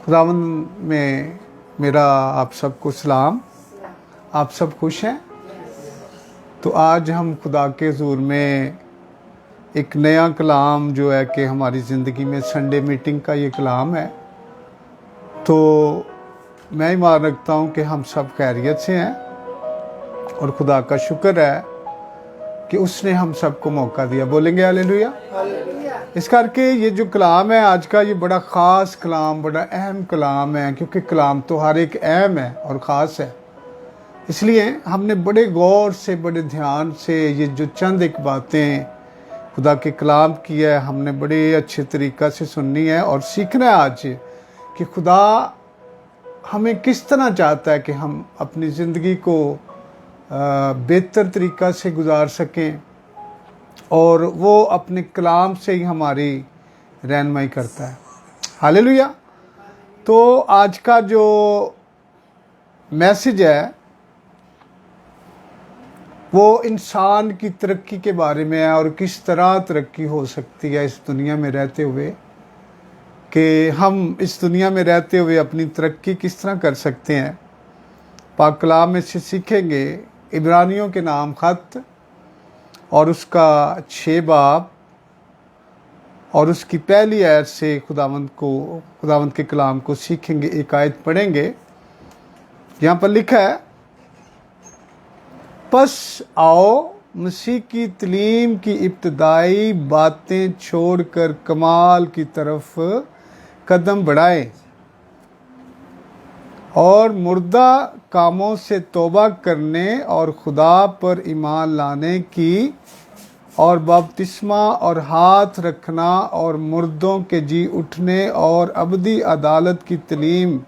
खुदावंद में मेरा आप सबको सलाम। आप सब खुश हैं? तो आज हम खुदा के हुज़ूर में एक नया कलाम जो है कि हमारी ज़िंदगी में संडे मीटिंग का ये कलाम है। तो मैं ईमान रखता हूँ कि हम सब खैरियत से हैं और खुदा का शुक्र है कि उसने हम सबको मौका दिया। बोलेंगे हालेलुया। इस करके ये जो कलाम है आज का, ये बड़ा ख़ास कलाम, बड़ा अहम कलाम है, क्योंकि कलाम तो हर एक अहम है और ख़ास है। इसलिए हमने बड़े गौर से, बड़े ध्यान से ये जो चंद एक बातें खुदा के कलाम की है, हमने बड़े अच्छे तरीक़ा से सुननी है और सीखना है आज कि खुदा हमें किस तरह चाहता है कि हम अपनी ज़िंदगी को बेहतर तरीक़ा से गुजार सकें, और वो अपने कलाम से ही हमारी रहनुमाई करता है। हालेलुया। तो आज का जो मैसेज है वो इंसान की तरक्की के बारे में है और किस तरह तरक्की हो सकती है इस दुनिया में रहते हुए, कि हम इस दुनिया में रहते हुए अपनी तरक्की किस तरह कर सकते हैं। पाक कलाम में से सीखेंगे इब्रानियों के नाम खत और उसका 6 बाब और उसकी पहली आयत से खुदावंद के कलाम को सीखेंगे। एक आयत पढ़ेंगे। यहाँ पर लिखा है, बस आओ मसीह की तलीम की इब्तदाई बातें छोड़कर कमाल की तरफ कदम बढ़ाएं और मुर्दा कामों से तौबा करने और खुदा पर ईमान लाने की और बपतिस्मा और हाथ रखना और मुर्दों के जी उठने और अबदी अदालत की तलीम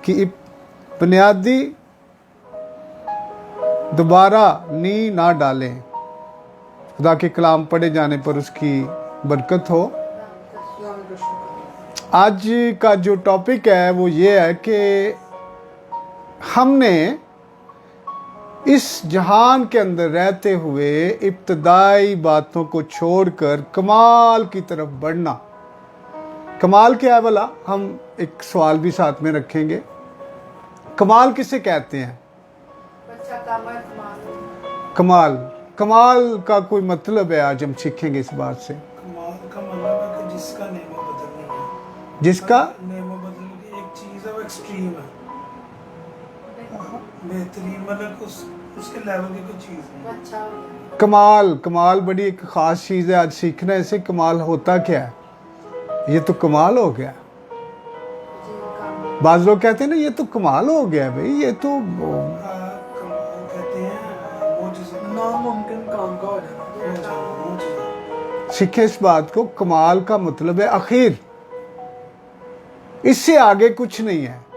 की बुनियादी दोबारा नी ना डालें। खुदा के कलाम पढ़े जाने पर उसकी बरकत हो। आज का जो टॉपिक है वो ये है कि हमने इस जहान के अंदर रहते हुए इब्तदाई बातों को छोड़कर कमाल की तरफ बढ़ना। कमाल क्या है भला? हम एक सवाल भी साथ में रखेंगे। कमाल किसे कहते हैं? कमाल का कोई मतलब है, आज हम सीखेंगे इस बात से। कमाल का मतलब है कि जिसका नेमो बदलनी है। जिसका नेमो बदलने की एक चीज है, वो एक्सट्रीम है, बेहतरीन, मतलब उसके लेवल की कोई चीज है। कमाल बड़ी एक ख़ास चीज़ है। आज सीखना है इसे। कमाल होता क्या है? ये तो कमाल हो गया। बाज़ लोग कहते हैं ना, ये तो कमाल हो गया भाई, ये तो कहते हैं नामुमकिन काम का हो जाना। सीखे इस बात को। कमाल का मतलब है आखिर, इससे आगे कुछ नहीं है।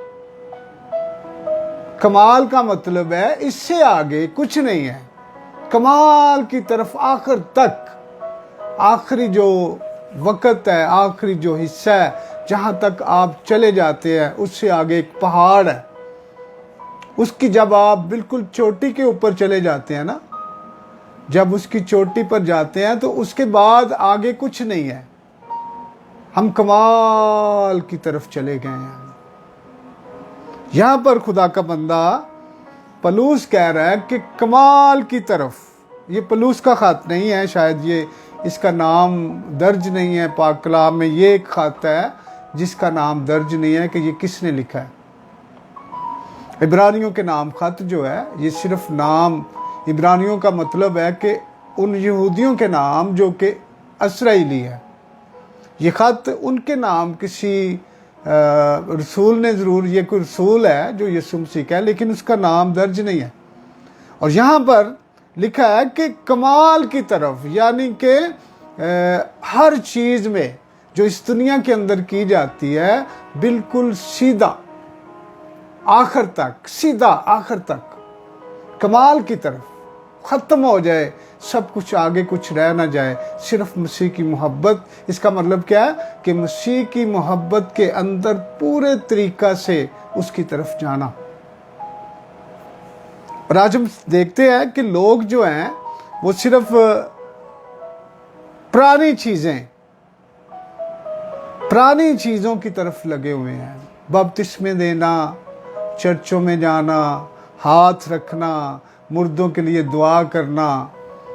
कमाल का मतलब है इससे आगे कुछ नहीं है। कमाल की तरफ आखिर तक, आखिरी जो वक़्त है, आखिरी जो हिस्सा है, जहां तक आप चले जाते हैं उससे आगे एक पहाड़ है। उसकी जब आप बिल्कुल चोटी के ऊपर चले जाते हैं ना, जब उसकी चोटी पर जाते हैं तो उसके बाद आगे कुछ नहीं है। हम कमाल की तरफ चले गए हैं। यहां पर खुदा का बंदा पलूस कह रहा है कि कमाल की तरफ। ये पलूस का खत नहीं है, शायद ये इसका नाम दर्ज नहीं है पाक कलाम में। ये एक खत है जिसका नाम दर्ज नहीं है कि ये किसने लिखा है। इब्रानियों के नाम खत जो है, ये सिर्फ नाम, इब्रानियों का मतलब है कि उन यहूदियों के नाम जो कि इसराइली है। ये खत उनके नाम किसी रसूल ने ज़रूर, ये कोई रसूल है जो यीशु मसीह का है, लेकिन उसका नाम दर्ज नहीं है। और यहाँ पर लिखा है कि कमाल की तरफ, यानी कि हर चीज़ में जो इस दुनिया के अंदर की जाती है, बिल्कुल सीधा आखिर तक, सीधा आखिर तक, कमाल की तरफ ख़त्म हो जाए, सब कुछ, आगे कुछ रह ना जाए, सिर्फ मसीह की मोहब्बत। इसका मतलब क्या है कि मसीह की मोहब्बत के अंदर पूरे तरीक़ा से उसकी तरफ जाना। और आज हम देखते हैं कि लोग जो हैं वो सिर्फ पुरानी चीज़ें, पुरानी चीज़ों की तरफ लगे हुए हैं। बपतिस्मे देना, चर्चों में जाना, हाथ रखना, मुर्दों के लिए दुआ करना,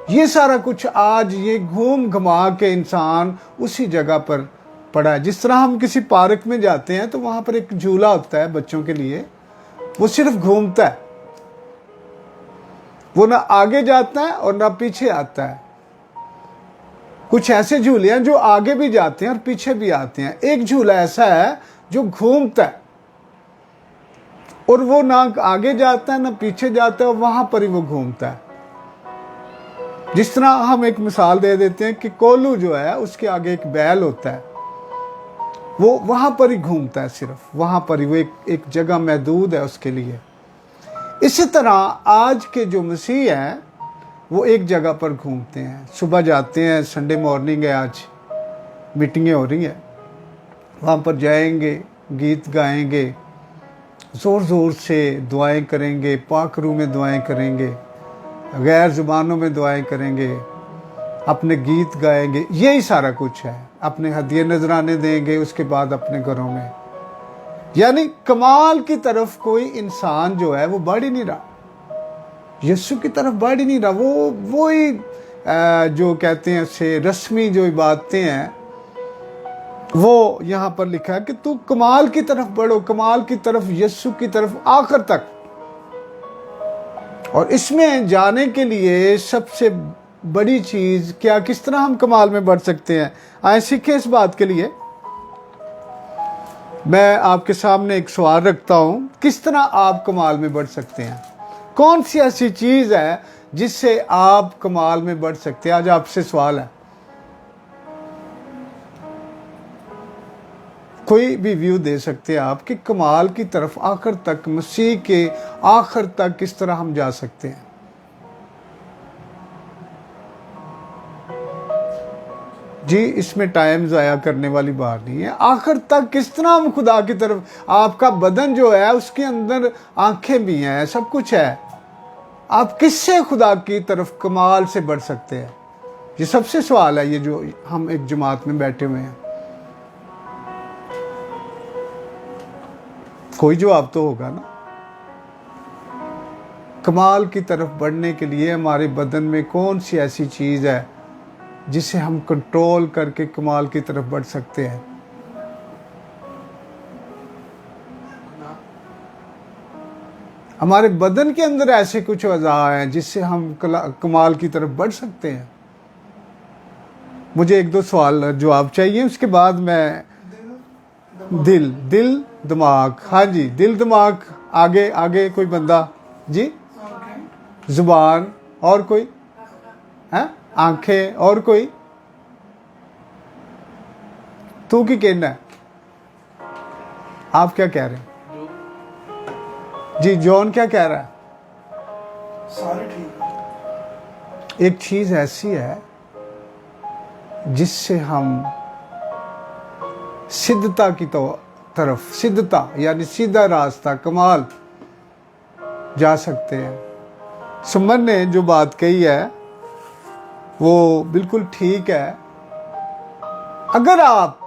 ये सारा कुछ आज ये घूम घुमा के इंसान उसी जगह पर पड़ा है। जिस तरह हम किसी पार्क में जाते हैं तो वहाँ पर एक झूला होता है बच्चों के लिए, वो सिर्फ घूमता है, वो ना आगे जाता है और ना पीछे आता है। कुछ ऐसे झूले हैं जो आगे भी जाते हैं और पीछे भी आते हैं। एक झूला ऐसा है जो घूमता है और वो ना आगे जाता है ना पीछे जाता है और वहां पर ही वो घूमता है। जिस तरह हम एक मिसाल दे देते हैं कि कोल्हू जो है उसके आगे एक बैल होता है, वो वहां पर ही घूमता है, सिर्फ वहां पर ही, वो एक जगह महदूद है उसके लिए। इसी तरह आज के जो मसीह हैं वो एक जगह पर घूमते हैं। सुबह जाते हैं, संडे मॉर्निंग है, आज मीटिंगें हो रही हैं, वहाँ पर जाएंगे, गीत गाएंगे, ज़ोर ज़ोर से दुआएं करेंगे, पाक रूह में दुआएं करेंगे, गैर ज़ुबानों में दुआएं करेंगे, अपने गीत गाएंगे, यही सारा कुछ है। अपने हदिये नजराने देंगे, उसके बाद अपने घरों में। यानी कमाल की तरफ कोई इंसान जो है वो बढ़ ही नहीं रहा, यीशु की तरफ बढ़ ही नहीं रहा। वो ही जो कहते हैं उससे रस्मी जो इबादतें हैं, वो यहाँ पर लिखा है कि तू कमाल की तरफ बढ़ो, कमाल की तरफ, यीशु की तरफ आखिर तक। और इसमें जाने के लिए सबसे बड़ी चीज क्या, किस तरह हम कमाल में बढ़ सकते हैं, आए सीखें इस बात के लिए। मैं आपके सामने एक सवाल रखता हूं, किस तरह आप कमाल में बढ़ सकते हैं? कौन सी ऐसी चीज है जिससे आप कमाल में बढ़ सकते हैं? आज आपसे सवाल है, कोई भी व्यू दे सकते हैं आप कि कमाल की तरफ आखिर तक, मसीह के आखिर तक किस तरह हम जा सकते हैं। जी, इसमें टाइम ज़ाया करने वाली बात नहीं है। आखिर तक किस तरह हम खुदा की तरफ, आपका बदन जो है उसके अंदर आंखें भी हैं, सब कुछ है, आप किससे खुदा की तरफ कमाल से बढ़ सकते हैं? ये सबसे सवाल है, ये जो हम एक जमात में बैठे हुए हैं। कोई जवाब तो होगा ना। कमाल की तरफ बढ़ने के लिए हमारे बदन में कौन सी ऐसी चीज है जिसे हम कंट्रोल करके कमाल की तरफ बढ़ सकते हैं? हमारे बदन के अंदर ऐसे कुछ अज़ा हैं जिससे हम कमाल की तरफ बढ़ सकते हैं। मुझे एक दो सवाल जवाब चाहिए, उसके बाद मैं दिल दिमाग, हाँ जी, दिल दिमाग, आगे आगे कोई बंदा जी, जुबान, और कोई है, आंखें, और कोई? तू की कहना है, आप क्या कह रहे हैं जी? जॉन क्या कह रहा है? सारे ठीक है। एक चीज ऐसी है जिससे हम सिद्धता की तरफ, सिद्धता यानी सीधा रास्ता, कमाल जा सकते हैं। सुमन ने जो बात कही है वो बिल्कुल ठीक है। अगर आप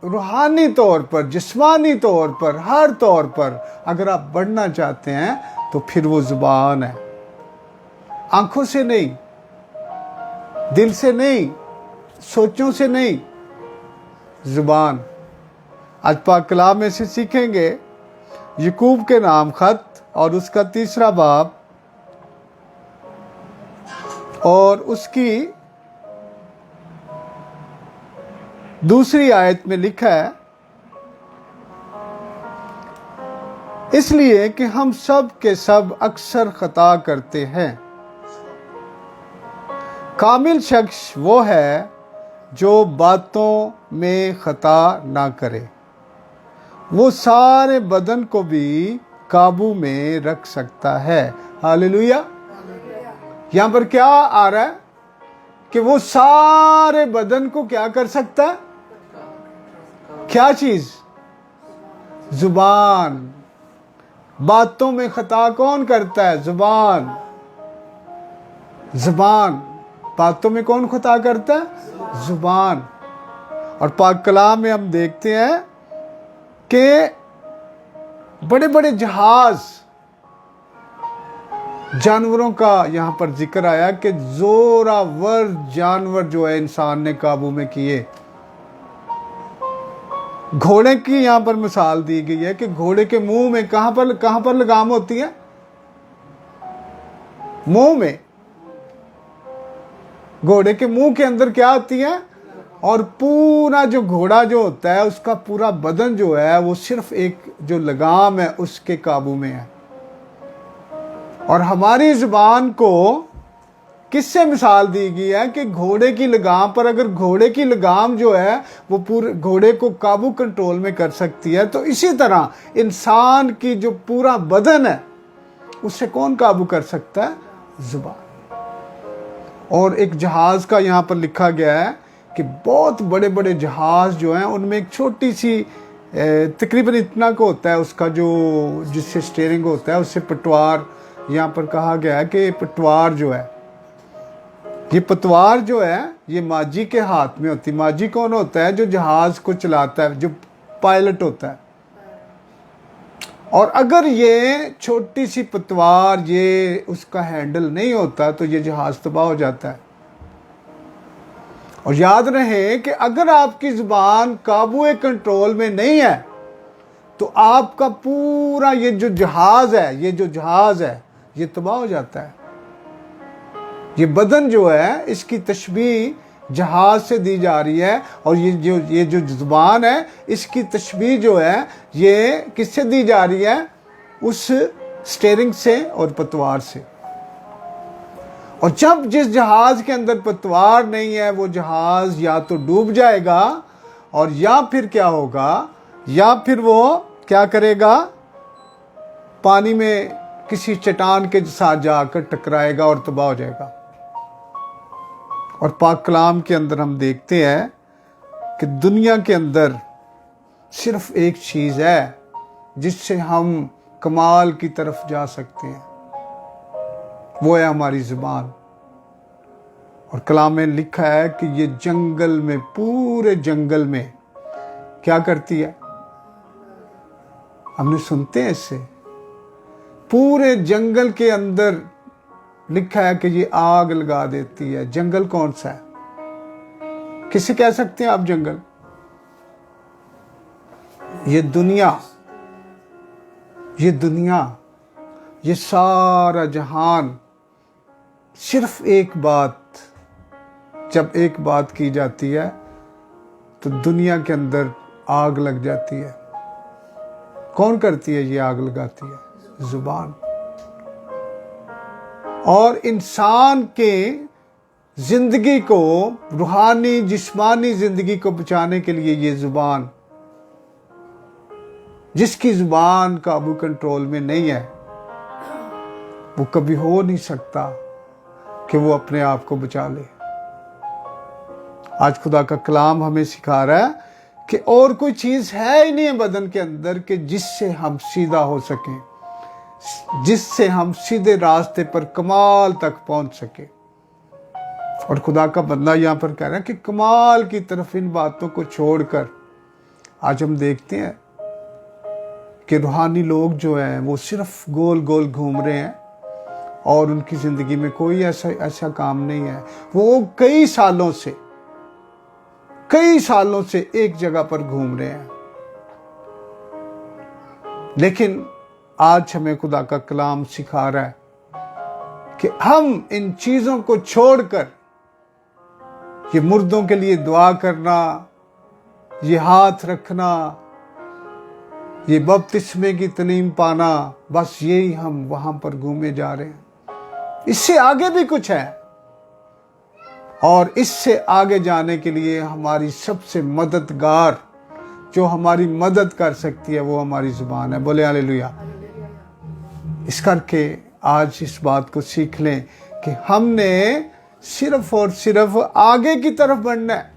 रूहानी तौर पर, जिस्मानी तौर पर, हर तौर पर अगर आप बढ़ना चाहते हैं तो फिर वो जुबान है। आंखों से नहीं, दिल से नहीं, सोचों से नहीं, जुबान। आज पाक कलाम में से सीखेंगे यकूब के नाम खत और उसका 3 बाब और उसकी 2 आयत में लिखा है, इसलिए कि हम सब के सब अक्सर खता करते हैं। कामिल शख्स वो है जो बातों में खता ना करे, वो सारे बदन को भी काबू में रख सकता है। हालेलुया। यहां पर क्या आ रहा है कि वो सारे बदन को क्या कर सकता है? क्या चीज? जुबान। बातों में खता कौन करता है? जुबान। जुबान। बातों में कौन खता करता है? जुबान। और पाक कलाम में हम देखते हैं कि बड़े बड़े जहाज, जानवरों का यहां पर जिक्र आया कि जोरावर जानवर जो है इंसान ने काबू में किए। घोड़े की यहां पर मिसाल दी गई है कि घोड़े के मुंह में कहां पर लगाम होती है? मुंह में। घोड़े के मुंह के अंदर क्या होती है? और पूरा जो घोड़ा जो होता है उसका पूरा बदन जो है वो सिर्फ एक जो लगाम है उसके काबू में है। और हमारी जुबान को किससे मिसाल दी गई है कि घोड़े की लगाम पर, अगर घोड़े की लगाम जो है वो पूरे घोड़े को काबू कंट्रोल में कर सकती है, तो इसी तरह इंसान की जो पूरा बदन है उससे कौन काबू कर सकता है? जुबान। और एक जहाज का यहां पर लिखा गया है कि बहुत बड़े बड़े जहाज जो हैं उनमें एक छोटी सी तकरीबन इतना को होता है उसका जो जिससे स्टीयरिंग होता है उससे पटवार, यहाँ पर कहा गया है कि पटवार जो है, ये पतवार जो है ये माजी के हाथ में होती है। माजी कौन होता है? जो जहाज को चलाता है, जो पायलट होता है। और अगर ये छोटी सी पतवार ये उसका हैंडल नहीं होता तो ये जहाज तबाह हो जाता है। और याद रहे कि अगर आपकी जुबान काबू कंट्रोल में नहीं है तो आपका पूरा ये जो जहाज है ये तबाह हो जाता है। ये बदन जो है इसकी तशबीह जहाज से दी जा रही है, और ये जो जुबान है इसकी तशबीह जो है ये किससे दी जा रही है? उस स्टीयरिंग से और पतवार से। और जब जिस जहाज के अंदर पतवार नहीं है वो जहाज या तो डूब जाएगा, और या फिर क्या होगा, या फिर वो क्या करेगा? पानी में किसी चट्टान के साथ जाकर टकराएगा और तबाह हो जाएगा। और पाक कलाम के अंदर हम देखते हैं कि दुनिया के अंदर सिर्फ एक चीज़ है जिससे हम कमाल की तरफ जा सकते हैं, वो है हमारी ज़ुबान। और कलाम में लिखा है कि ये जंगल में, पूरे जंगल में क्या करती है? हमने सुनते हैं इससे, पूरे जंगल के अंदर लिखा है कि ये आग लगा देती है। जंगल कौन सा है? किसे कह सकते हैं आप जंगल? ये दुनिया, ये सारा जहान। सिर्फ एक बात, जब एक बात की जाती है तो दुनिया के अंदर आग लग जाती है। कौन करती है? ये आग लगाती है जुबान। और इंसान के जिंदगी को, रूहानी जिस्मानी जिंदगी को बचाने के लिए ये जुबान, जिसकी जुबान काबू कंट्रोल में नहीं है, वो कभी हो नहीं सकता कि वो अपने आप को बचा ले। आज खुदा का कलाम हमें सिखा रहा है कि और कोई चीज है ही नहीं है बदन के अंदर कि जिससे हम सीधा हो सकें, जिससे हम सीधे रास्ते पर कमाल तक पहुंच सके। और खुदा का बंदा यहां पर कह रहा है कि कमाल की तरफ इन बातों को छोड़कर आज हम देखते हैं कि रूहानी लोग जो हैं वो सिर्फ गोल गोल घूम रहे हैं और उनकी जिंदगी में कोई ऐसा काम नहीं है। वो कई सालों से एक जगह पर घूम रहे हैं। लेकिन आज हमें खुदा का कलाम सिखा रहा है कि हम इन चीजों को छोड़कर, ये मुर्दों के लिए दुआ करना, ये हाथ रखना, ये बपतिस्मे की तालीम पाना, बस यही हम वहां पर घूमे जा रहे हैं। इससे आगे भी कुछ है, और इससे आगे जाने के लिए हमारी सबसे मददगार, जो हमारी मदद कर सकती है, वो हमारी जुबान है। बोले हालेलुया। इस करके आज इस बात को सीख लें कि हमने सिर्फ और सिर्फ आगे की तरफ बढ़ना है।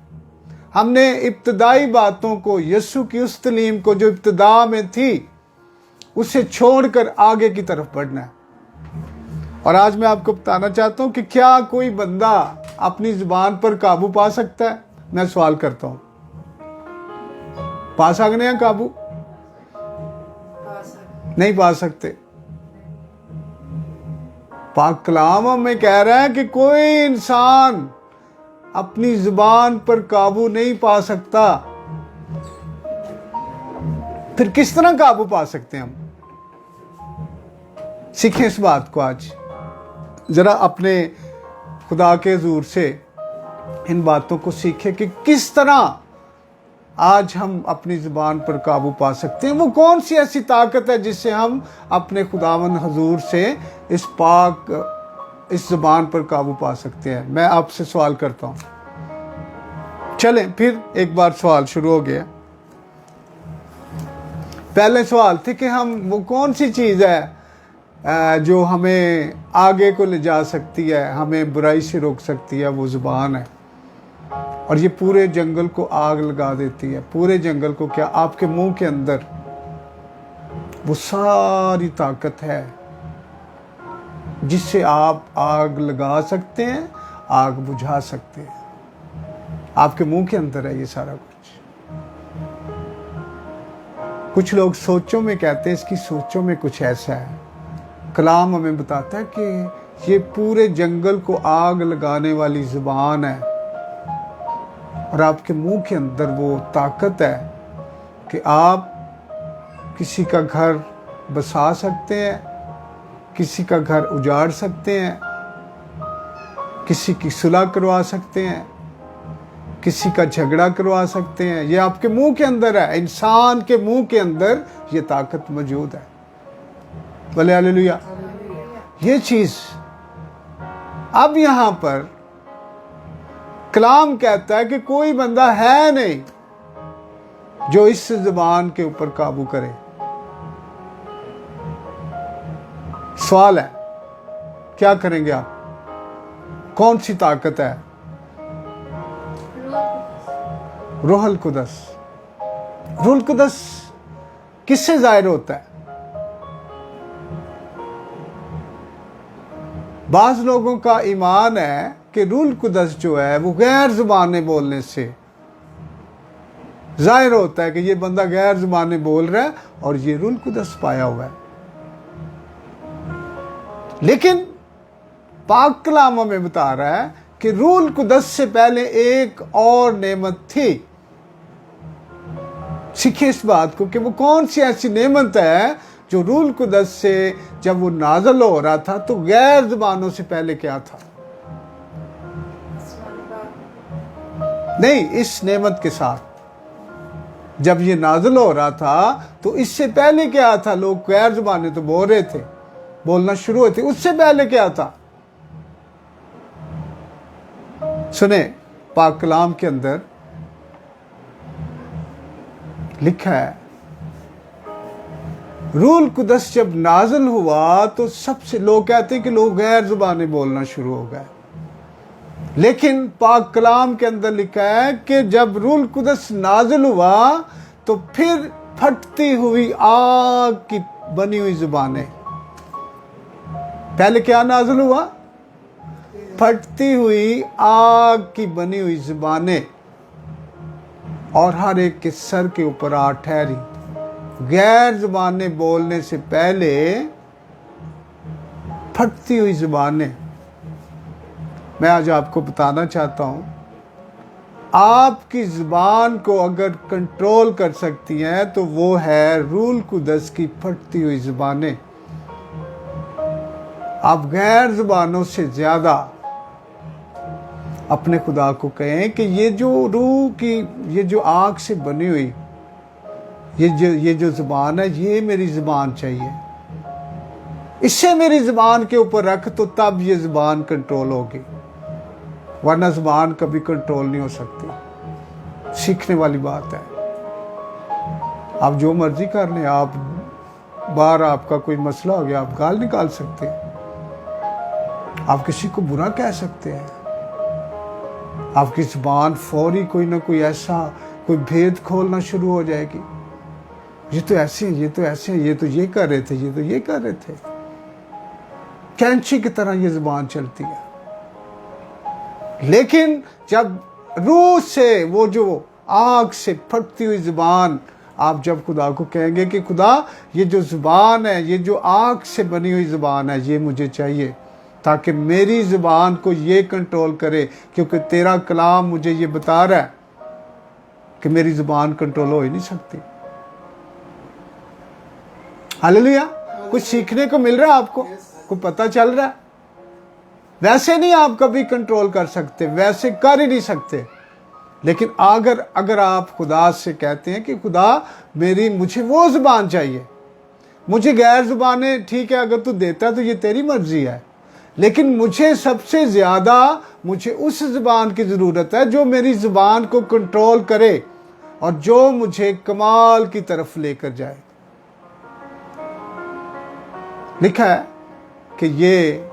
हमने इब्तदाई बातों को, यीशु की उस तालीम को जो इब्तदा में थी, उसे छोड़कर आगे की तरफ बढ़ना है। और आज मैं आपको बताना चाहता हूं कि क्या कोई बंदा अपनी जुबान पर काबू पा सकता है? मैं सवाल करता हूं। पा सकते हैं काबू? नहीं पा सकते। पाक कलाम हमें कह रहा है कि कोई इंसान अपनी जुबान पर काबू नहीं पा सकता। फिर किस तरह काबू पा सकते हैं हम? सीखें इस बात को आज जरा अपने खुदा के हुजूर से इन बातों को सीखें कि किस तरह आज हम अपनी जुबान पर काबू पा सकते हैं। वो कौन सी ऐसी ताकत है जिससे हम अपने खुदावंद हुजूर से इस जुबान पर काबू पा सकते हैं? मैं आपसे सवाल करता हूं। चलें फिर एक बार सवाल शुरू हो गया। पहले सवाल थे कि हम वो कौन सी चीज है जो हमें आगे को ले जा सकती है, हमें बुराई से रोक सकती है। वो जुबान है, और ये पूरे जंगल को आग लगा देती है। पूरे जंगल को क्या? आपके मुंह के अंदर वो सारी ताकत है जिससे आप आग लगा सकते हैं, आग बुझा सकते हैं। आपके मुंह के अंदर है ये सारा कुछ। कुछ लोग सोचों में कहते हैं इसकी सोचों में कुछ ऐसा है। कलाम हमें बताता है कि ये पूरे जंगल को आग लगाने वाली जुबान है, और आपके मुंह के अंदर वो ताकत है कि आप किसी का घर बसा सकते हैं, किसी का घर उजाड़ सकते हैं, किसी की सुलह करवा सकते हैं, किसी का झगड़ा करवा सकते हैं। ये आपके मुंह के अंदर है। इंसान के मुंह के अंदर ये ताकत मौजूद है। बोले हालेलुया। ये चीज अब यहां पर कलाम कहता है कि कोई बंदा है नहीं जो इस जुबान के ऊपर काबू करे। सवाल है, क्या करेंगे आप? कौन सी ताकत है? रूहुल कुदस। रूहुल कुदस किससे जाहिर होता है? बाज लोगों का ईमान है कि रूहुल कुदस जो है वो गैर जुबानें बोलने से जाहिर होता है कि ये बंदा गैर जुबानें बोल रहा है और ये रूहुल कुदस पाया हुआ है। लेकिन पाक कलाम हमें बता रहा है कि रूहुल कुदस से पहले एक और नेमत थी। सीखिए इस बात को कि वो कौन सी ऐसी नेमत है जो रूहुल कुदस से जब वो नाज़िल हो रहा था तो गैर जुबानों से पहले क्या था? नहीं, इस नेमत के साथ जब ये नाज़िल हो रहा था तो इससे पहले क्या था? लोग गैर जुबानें तो बोल रहे थे, बोलना शुरू हुए थे। उससे पहले क्या था? सुने, पाक कलाम के अंदर लिखा है रूहुल कुदस जब नाज़िल हुआ तो सबसे लोग कहते हैं कि लोग गैर जुबानें बोलना शुरू हो गए। लेकिन पाक कलाम के अंदर लिखा है कि जब रूहुल कुदस नाज़िल हुआ तो फिर फटती हुई आग की बनी हुई जुबानें। पहले क्या नाज़िल हुआ? फटती हुई आग की बनी हुई जुबानें, और हर एक के सर के ऊपर आ ठहरी। गैर जुबानें बोलने से पहले फटती हुई जुबानें। मैं आज आपको बताना चाहता हूं, आपकी जुबान को अगर कंट्रोल कर सकती हैं तो वो है रूहुल कुदस की फटती हुई जुबानें। आप गैर जुबानों से ज्यादा अपने खुदा को कहें कि ये जो रूह की, ये जो आग से बनी हुई ये जो जुबान है, ये मेरी जुबान चाहिए। इससे मेरी जुबान के ऊपर रख, तो तब ये जुबान कंट्रोल होगी, वरना जुबान कभी कंट्रोल नहीं हो सकती। सीखने वाली बात है। आप जो मर्जी कर लें, आप बाहर आपका कोई मसला हो गया, आप गाल निकाल सकते हैं, आप किसी को बुरा कह सकते हैं, आपकी जुबान फौरी कोई ना कोई ऐसा कोई भेद खोलना शुरू हो जाएगी। ये तो ऐसे हैं, ये तो ऐसे हैं, ये तो ये कर रहे थे, ये तो ये कर रहे थे। कैंची की तरह ये जुबान चलती है। लेकिन जब रूह से वो जो आग से फटती हुई ज़ुबान, आप जब खुदा को कहेंगे कि खुदा ये जो ज़ुबान है, ये जो आग से बनी हुई ज़ुबान है, ये मुझे चाहिए ताकि मेरी ज़ुबान को ये कंट्रोल करे, क्योंकि तेरा कलाम मुझे ये बता रहा है कि मेरी ज़ुबान कंट्रोल हो ही नहीं सकती। हालेलुया। कुछ सीखने को मिल रहा है आपको, को पता चल रहा है। वैसे नहीं आप कभी कंट्रोल कर सकते, वैसे कर ही नहीं सकते। लेकिन अगर आप खुदा से कहते हैं कि खुदा मुझे वो ज़ुबान चाहिए, मुझे गैर ज़ुबानें ठीक है अगर तू देता है तो ये तेरी मर्जी है, लेकिन मुझे सबसे ज़्यादा मुझे उस ज़ुबान की ज़रूरत है जो मेरी ज़ुबान को कंट्रोल करे और जो मुझे कमाल की तरफ लेकर जाए। लिखा है कि ये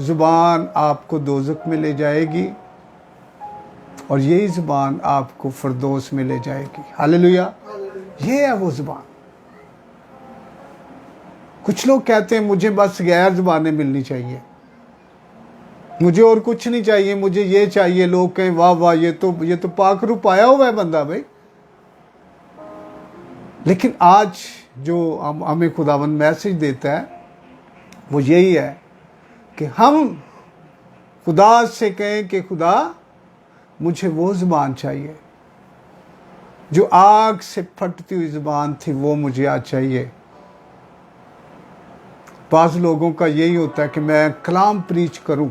ज़ुबान आपको दोज़ख में ले जाएगी और यही ज़ुबान आपको फरदौस में ले जाएगी। हालेलुया। ये है वो ज़ुबान। कुछ लोग कहते हैं मुझे बस गैर ज़ुबानें मिलनी चाहिए, मुझे और कुछ नहीं चाहिए, मुझे ये चाहिए। लोग कहें वाह वाह ये तो पाक रूप आया हुआ है बंदा भाई। लेकिन आज जो हमें खुदावंद मैसेज देता है वो यही है कि हम खुदा से कहें कि खुदा मुझे वो ज़ुबान चाहिए जो आग से फटती हुई ज़ुबान थी, वो मुझे आज चाहिए। बाज़ लोगों का यही होता है कि मैं कलाम प्रीच करूं,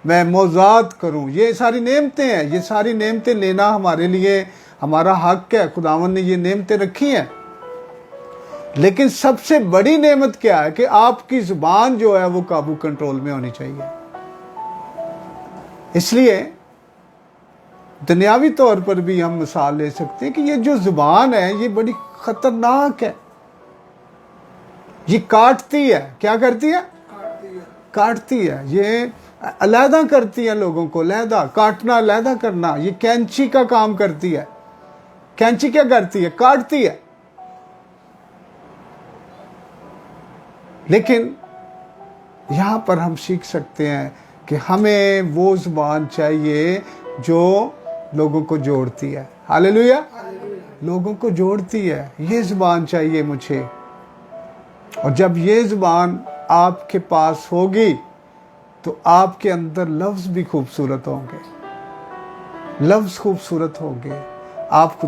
मैं मौज़ात करूं। ये सारी नेमतें हैं, ये सारी नेमतें लेना हमारे लिए हमारा हक है। खुदावंद ने ये नेमतें रखी हैं। लेकिन सबसे बड़ी नेमत क्या है कि आपकी ज़ुबान जो है वो काबू कंट्रोल में होनी चाहिए। इसलिए दुनियावी तौर पर भी हम मिसाल ले सकते हैं कि ये जो ज़ुबान है ये बड़ी ख़तरनाक है। ये काटती है। क्या करती है? काटती है। ये अलहदा करती है लोगों को, अलहदा काटना, अलहदा करना। ये कैंची का काम करती है। कैंची क्या करती है? काटती है। लेकिन यहां पर हम सीख सकते हैं कि हमें वो ज़ुबान चाहिए जो लोगों को जोड़ती है। हालेलुया। लोगों को जोड़ती है, ये ज़ुबान चाहिए मुझे। और जब ये ज़ुबान आपके पास होगी तो आपके अंदर लफ्ज़ भी खूबसूरत होंगे, लफ्ज़ खूबसूरत होंगे। आप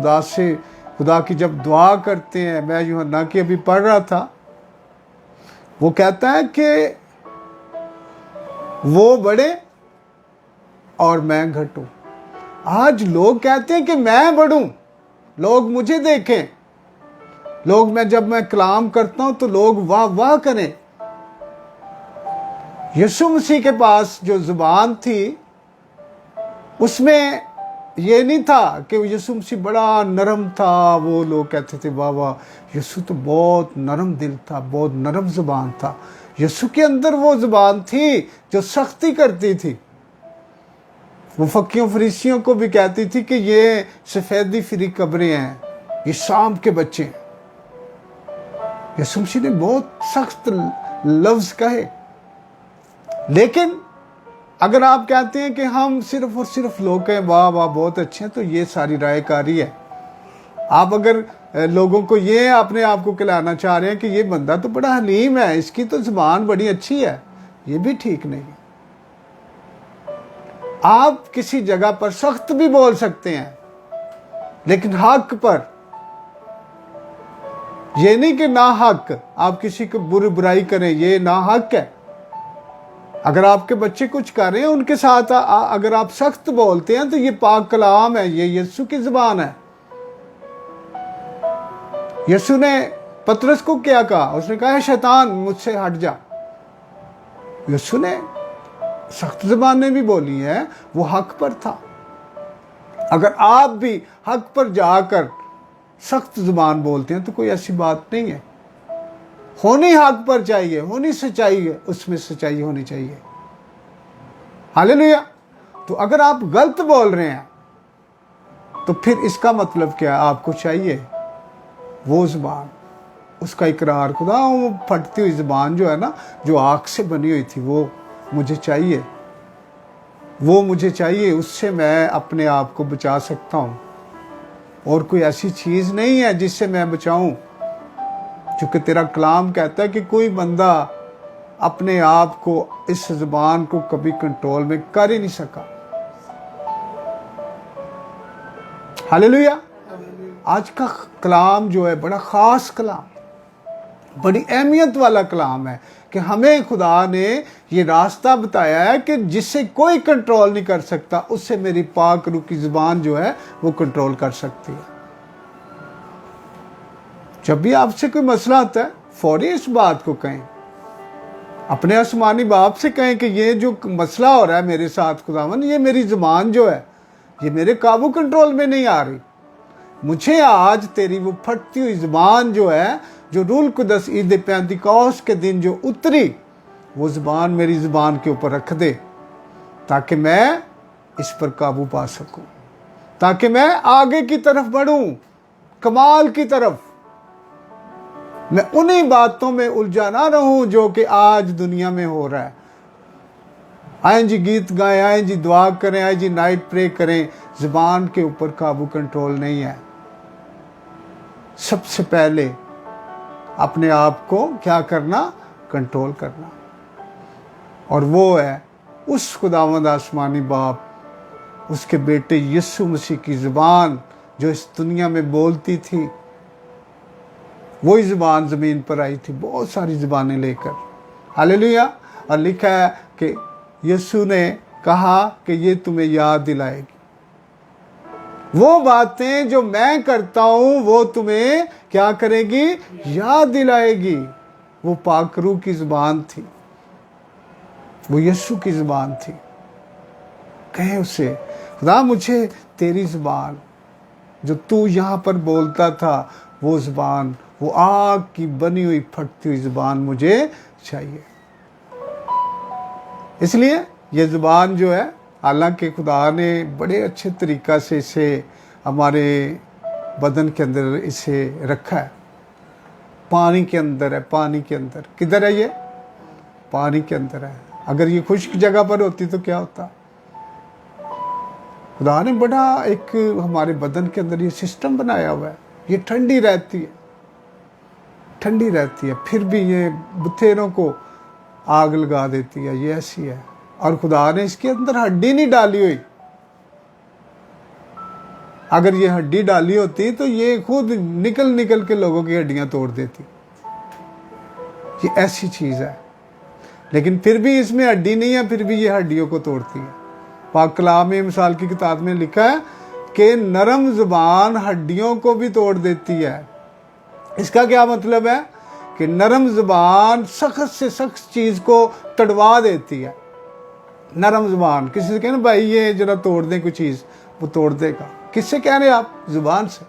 खुदा की जब दुआ करते हैं, मैं यूहन्ना की अभी पढ़ रहा था, वो कहता है कि वो बढ़े और मैं घटूं। आज लोग कहते हैं कि मैं बढ़ूं, लोग मुझे देखें, लोग जब मैं कलाम करता हूं तो लोग वाह वाह करें। यीशु मसीह के पास जो ज़ुबान थी उसमें ये नहीं था कि यीशु मसीह बड़ा नरम था, वो लोग कहते थे वाह वाह यीशु तो बहुत नरम दिल था, बहुत नरम ज़ुबान था। यीशु के अंदर वो ज़ुबान थी जो सख्ती करती थी। वो फक्कियों फरीसियों को भी कहती थी कि ये सफ़ेदी फिरी कब्रें हैं, ये शाम के बच्चे हैं। यीशु मसीह ने बहुत सख्त लफ्ज़ कहे। लेकिन अगर आप कहते हैं कि हम सिर्फ और सिर्फ लोग कहें वाह वाह बहुत अच्छे हैं, तो ये सारी रायकारी है। आप अगर लोगों को ये अपने आप को खिलाना चाह रहे हैं कि ये बंदा तो बड़ा हलीम है, इसकी तो ज़ुबान बड़ी अच्छी है, ये भी ठीक नहीं। आप किसी जगह पर सख्त भी बोल सकते हैं, लेकिन हक पर, ये नहीं कि ना हक आप किसी को बुराई करें, ये ना हक है। अगर आपके बच्चे कुछ कर रहे हैं उनके साथ अगर आप सख्त बोलते हैं तो ये पाक कलाम है, ये यीशु की ज़ुबान है। यीशु ने पतरस को क्या कहा? उसने कहा शैतान मुझसे हट जा। यीशु ने सख्त ज़ुबानें भी बोली हैं, वो हक पर था। अगर आप भी हक पर जाकर सख्त ज़ुबान बोलते हैं तो कोई ऐसी बात नहीं है। होनी हक पर चाहिए, होनी सच्चाई है, उसमें सच्चाई होनी चाहिए। हालेलुया। तो अगर आप गलत बोल रहे हैं तो फिर इसका मतलब क्या? आपको चाहिए वो ज़ुबान, उसका इकरार। खुदा वो फटती हुई ज़ुबान जो है ना, जो आग से बनी हुई थी, वो मुझे चाहिए, वो मुझे चाहिए, उससे मैं अपने आप को बचा सकता हूँ। और कोई ऐसी चीज़ नहीं है जिससे मैं बचाऊं, क्योंकि तेरा कलाम कहता है कि कोई बंदा अपने आप को, इस ज़ुबान को कभी कंट्रोल में कर ही नहीं सका। हालेलुया। आज का कलाम जो है बड़ा ख़ास कलाम, बड़ी अहमियत वाला कलाम है कि हमें खुदा ने ये रास्ता बताया है कि जिससे कोई कंट्रोल नहीं कर सकता, उससे मेरी पाक रूह की ज़ुबान जो है वो कंट्रोल कर सकती है। जब भी आपसे कोई मसला आता है, फौरी इस बात को कहें, अपने आसमानी बाप से कहें कि ये जो मसला हो रहा है मेरे साथ खुदावन, ये मेरी ज़ुबान जो है ये मेरे काबू कंट्रोल में नहीं आ रही। मुझे आज तेरी वो फटती हुई ज़ुबान जो है, जो रूल कुदस ईद पेंतिकोस्त के दिन जो उतरी, वो ज़ुबान मेरी ज़ुबान के ऊपर रख दे, ताकि मैं इस पर काबू पा सकूं, ताकि मैं आगे की तरफ बढ़ूं, कमाल की तरफ। मैं उन्हीं बातों में उलझा ना रहूं जो कि आज दुनिया में हो रहा है। आए जी गीत गाएं, आए जी दुआ करें, आए जी नाइट प्रे करें, ज़ुबान के ऊपर काबू कंट्रोल नहीं है। सबसे पहले अपने आप को क्या करना, कंट्रोल करना, और वो है उस खुदावंद आसमानी बाप, उसके बेटे यीशु मसीह की ज़ुबान जो इस दुनिया में बोलती थी। वही ज़ुबान ज़मीन पर आई थी बहुत सारी ज़ुबानें लेकर। हालेलुया। और लिखा है कि यीशु ने कहा कि ये तुम्हें याद दिलाएगी, वो बातें जो मैं करता हूं वो तुम्हें क्या करेगी, याद दिलाएगी। वो पाक रूह की ज़ुबान थी, वो यीशु की ज़ुबान थी। कहे उसे, खुदा मुझे तेरी ज़ुबान जो तू यहाँ पर बोलता था, वो ज़ुबान, वो आग की बनी हुई फटती हुई ज़ुबान मुझे चाहिए। इसलिए ये ज़ुबान जो है, हालांकि खुदा ने बड़े अच्छे तरीक़ा से इसे हमारे बदन के अंदर इसे रखा है, पानी के अंदर है। पानी के अंदर किधर है ये, पानी के अंदर है। अगर ये खुश्क जगह पर होती तो क्या होता। खुदा ने बड़ा एक हमारे बदन के अंदर ये सिस्टम बनाया हुआ है। ये ठंडी रहती है, ठंडी रहती है, फिर भी ये बथेरों को आग लगा देती है। ये ऐसी है। और खुदा ने इसके अंदर हड्डी नहीं डाली हुई। अगर ये हड्डी डाली होती तो ये खुद निकल निकल के लोगों की हड्डियां तोड़ देती। ये ऐसी चीज़ है, लेकिन फिर भी इसमें हड्डी नहीं है, फिर भी ये हड्डियों को तोड़ती है। पाक कलाम में मिसाल की किताब में लिखा है कि नरम ज़ुबान हड्डियों को भी तोड़ देती है। इसका क्या मतलब है कि नरम ज़ुबान सख्त से सख्त चीज़ को तड़वा देती है। नरम ज़ुबान, किसी से कहना भाई ये जरा तोड़ दें कोई चीज़, वो तोड़ देगा। किससे कह रहे हैं आप, ज़ुबान से।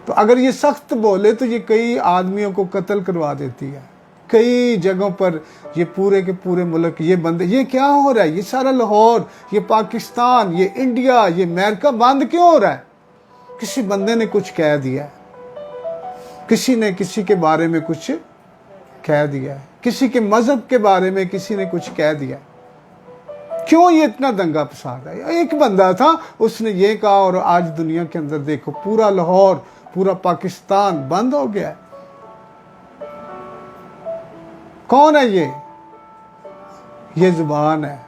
तो अगर ये सख्त बोले तो ये कई आदमियों को कत्ल करवा देती है। कई जगहों पर ये पूरे के पूरे मुल्क, ये बंदे, ये क्या हो रहा है, ये सारा लाहौर, ये पाकिस्तान, ये इंडिया, ये अमेरिका बंद क्यों हो रहा है। किसी बंदे ने कुछ कह दिया है, किसी ने किसी के बारे में कुछ कह दिया है, किसी के मजहब के बारे में किसी ने कुछ कह दिया। क्यों ये इतना दंगा फसाद है। एक बंदा था, उसने ये कहा और आज दुनिया के अंदर देखो पूरा लाहौर, पूरा पाकिस्तान बंद हो गया है। कौन है ये ज़ुबान है।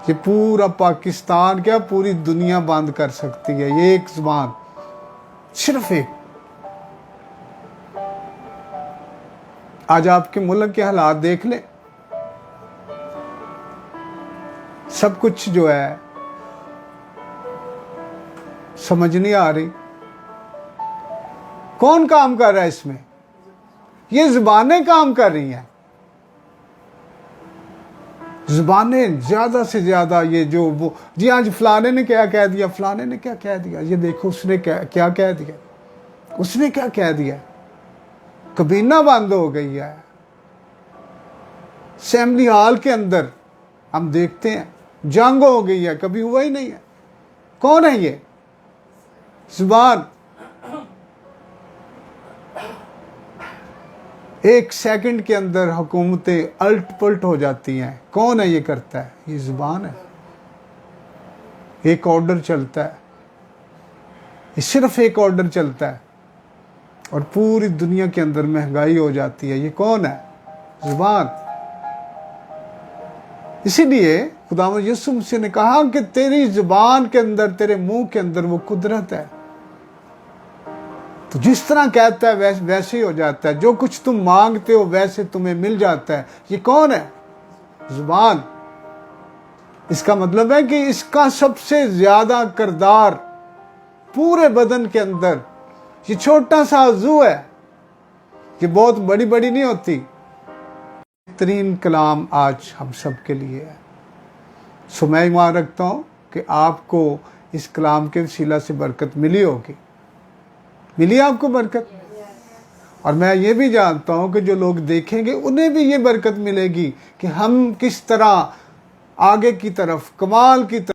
ये पूरा पाकिस्तान क्या पूरी दुनिया बंद कर सकती है। ये एक ज़ुबान, सिर्फ एक। आज आपके मुल्क के हालात देख ले, सब कुछ जो है समझ नहीं आ रही। कौन काम कर रहा है इसमें, ये ज़ुबानें काम कर रही हैं। ज़ुबानें ज़्यादा से ज़्यादा, ये जो वो, जी आज फलाने ने क्या कह दिया, फलाने ने क्या कह दिया, ये देखो उसने क्या कह दिया, उसने क्या कह दिया। कबीना बंद हो गई है। असेंबली हॉल के अंदर हम देखते हैं जंग हो गई है, कभी हुआ ही नहीं है। कौन है ये, ज़ुबान। एक सेकंड के अंदर हुकूमतें अल्ट पलट हो जाती हैं। कौन है ये करता है, ये ज़ुबान है। एक ऑर्डर चलता है, ये सिर्फ एक ऑर्डर चलता है और पूरी दुनिया के अंदर महंगाई हो जाती है। ये कौन है? जुबान। इसीलिए खुदावंद यीशु मसीह ने कहा कि तेरी जुबान के अंदर, तेरे मुंह के अंदर वो कुदरत है। तो जिस तरह कहता है वैसे ही हो जाता है। जो कुछ तुम मांगते हो वैसे तुम्हें मिल जाता है। ये कौन है? जुबान। इसका मतलब है कि इसका सबसे ज्यादा किरदार पूरे बदन के अंदर, ये छोटा सा आज़ू है, ये बहुत बड़ी बड़ी नहीं होती। बेहतरीन कलाम आज हम सब के लिए है। सो मैं ईमान रखता हूँ कि आपको इस कलाम के वसीला से बरकत मिली होगी। मिली आपको बरकत? और मैं ये भी जानता हूँ कि जो लोग देखेंगे उन्हें भी ये बरकत मिलेगी कि हम किस तरह आगे की तरफ, कमाल की तरफ